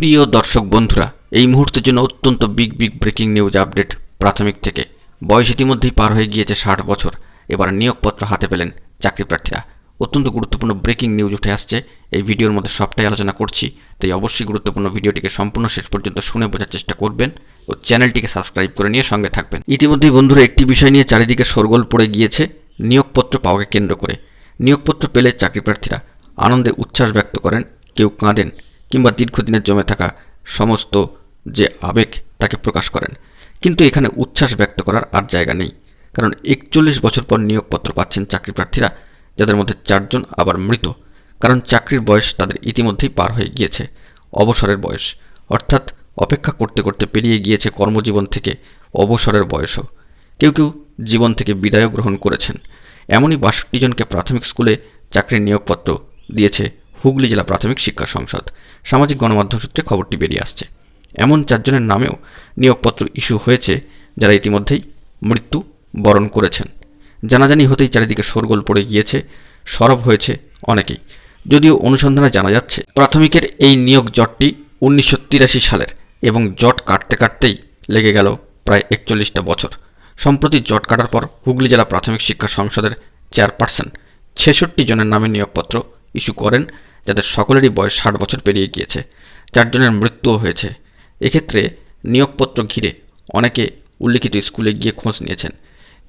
প্রিয় দর্শক বন্ধুরা, এই মুহূর্তের জন্য অত্যন্ত বিগ ব্রেকিং নিউজ আপডেট প্রাথমিক থেকে। বয়স ইতিমধ্যেই পার হয়ে গিয়েছে 60 বছর। এবার নিয়োগপত্র হাতে পেলেন চাকরি প্রার্থীরা। অত্যন্ত গুরুত্বপূর্ণ ব্রেকিং নিউজ উঠে আসছে। এই ভিডিওর মধ্যে সবটাই আলোচনা করছি, তাই অবশ্যই গুরুত্বপূর্ণ ভিডিওটিকে সম্পূর্ণ শেষ পর্যন্ত শুনে বোঝার চেষ্টা করবেন ও চ্যানেলটিকে সাবস্ক্রাইব করে নিয়ে সঙ্গে থাকবেন। ইতিমধ্যেই বন্ধুরা একটি বিষয় নিয়ে চারিদিকে শোরগোল পড়ে গিয়েছে নিয়োগপত্র পাওয়াকে কেন্দ্র করে। নিয়োগপত্র পেলে চাকরি প্রার্থীরা আনন্দে উচ্ছ্বাস ব্যক্ত করেন, কেউ কাঁদেন, কিংবা দীর্ঘদিনের জমে থাকা সমস্ত যে আবেগ তাকে প্রকাশ করেন। কিন্তু এখানে উচ্ছ্বাস ব্যক্ত করার আর জায়গা নেই, কারণ 41 বছর পর নিয়োগপত্র পাচ্ছেন চাকরি প্রার্থীরা, যাদের মধ্যে 4 জন আবার মৃত। কারণ চাকরির বয়স তাদের ইতিমধ্যেই পার হয়ে গিয়েছে, অবসরের বয়স, অর্থাৎ অপেক্ষা করতে করতে পেরিয়ে গিয়েছে কর্মজীবন থেকে অবসরের বয়সও। কেউ কেউ জীবন থেকে বিদায়ও গ্রহণ করেছেন। এমনই 62 জনকে প্রাথমিক স্কুলে চাকরির নিয়োগপত্র দিয়েছে হুগলি জেলা প্রাথমিক শিক্ষা সংসদ। সামাজিক গণমাধ্যম সূত্রে খবরটি বেরিয়ে আসছে। এমন 4 জনের নামেও নিয়োগপত্র ইস্যু হয়েছে, যারা ইতিমধ্যেই মৃত্যু বরণ করেছেন। জানাজানি হতেই চারিদিকে শোরগোল পড়ে গিয়েছে, সরব হয়েছে অনেকেই। যদিও অনুসন্ধানে জানা যাচ্ছে প্রাথমিকের এই নিয়োগ জটটি 1983 সালের, এবং জট কাটতে কাটতেই লেগে গেল প্রায় 41টা বছর। সম্প্রতি জট কাটার পর হুগলি জেলা প্রাথমিক শিক্ষা সংসদের চেয়ারপারসন 66 জনের নামে নিয়োগপত্র ইস্যু করেন, যাদের সকলেরই বয়স 60 বছর পেরিয়ে গিয়েছে। 4 জনের মৃত্যুও হয়েছে। এক্ষেত্রে নিয়োগপত্র ঘিরে অনেকে উল্লিখিত স্কুলে গিয়ে খোঁজ নিয়েছেন,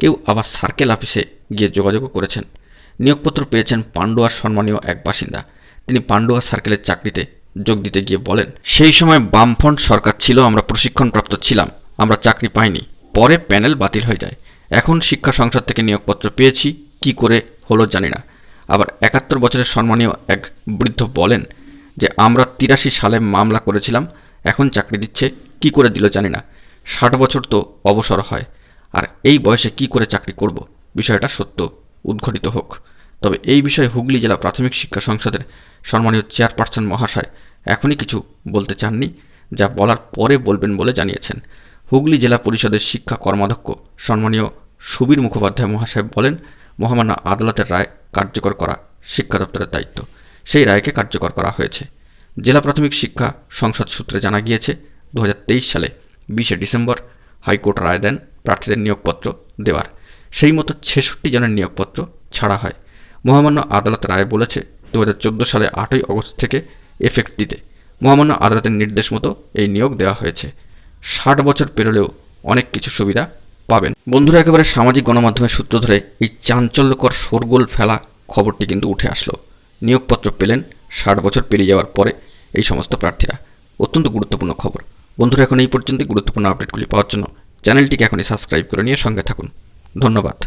কেউ আবার সার্কেল অফিসে গিয়ে যোগাযোগও করেছেন। নিয়োগপত্র পেয়েছেন পান্ডুয়ার সম্মানীয় এক বাসিন্দা। তিনি পান্ডুয়া সার্কেলের চাকরিতে যোগ দিতে গিয়ে বলেন, সেই সময় বামফ্রন্ট সরকার ছিল, আমরা প্রশিক্ষণপ্রাপ্ত ছিলাম, আমরা চাকরি পাইনি, পরে প্যানেল বাতিল হয়ে যায়। এখন শিক্ষা সংসদ থেকে নিয়োগপত্র পেয়েছি, কি করে হলো জানি না। আবার 71 বছরের সম্মানীয় এক বৃদ্ধ বলেন যে, আমরা 83 সালে মামলা করেছিলাম, এখন চাকরি দিচ্ছে, কি করে দিল জানি না। 60 বছর তো অবসর হয়, আর এই বয়সে কি করে চাকরি করব, বিষয়টা সত্য উদ্ঘটিত হোক। তবে এই বিষয়ে হুগলি জেলা প্রাথমিক শিক্ষা সংসদের সম্মানীয় চেয়ারপারসন মহাশয় এখনই কিছু বলতে চাননি, যা বলার পরে বলবেন বলে জানিয়েছেন। হুগলি জেলা পরিষদের শিক্ষা কর্মাধ্যক্ষ সম্মানীয় সুবীর মুখোপাধ্যায় মহাশয় বলেন, মহামান্য আদালতের রায় কার্যকর করা শিক্ষা দপ্তরের দায়িত্ব। সেই রায়কে কার্যকর করা হয়েছে। জেলা প্রাথমিক শিক্ষা সংসদ সূত্রে জানা গিয়েছে, 2023 সালে 20 ডিসেম্বর হাইকোর্ট রায় দেন প্রার্থীদের নিয়োগপত্র দেওয়ার। সেই মতো 66 জনের নিয়োগপত্র ছাড়া হয়। মহামান্য আদালত রায় বলেছে 2014 সালে 8ই অগস্ট থেকে এফেক্ট দিতে। মহামান্য আদালতের নির্দেশ মতো এই নিয়োগ দেওয়া হয়েছে। 60 বছর পেরোলেও অনেক কিছু সুবিধা পাবেন। বন্ধুরা, একেবারে সামাজিক গণমাধ্যমের সূত্র ধরে এই চাঞ্চল্যকর শোরগোল ফেলা খবরটি কিন্তু উঠে আসলো। নিয়োগপত্র পেলেন 60 বছর পেরিয়ে যাওয়ার পরে এই সমস্ত প্রার্থীরা। অত্যন্ত গুরুত্বপূর্ণ খবর। বন্ধুরা, এখন এই পর্যন্ত গুরুত্বপূর্ণ আপডেটগুলি পাওয়ার জন্য চ্যানেলটিকে এখনই সাবস্ক্রাইব করে নিয়ে সঙ্গে থাকুন। ধন্যবাদ।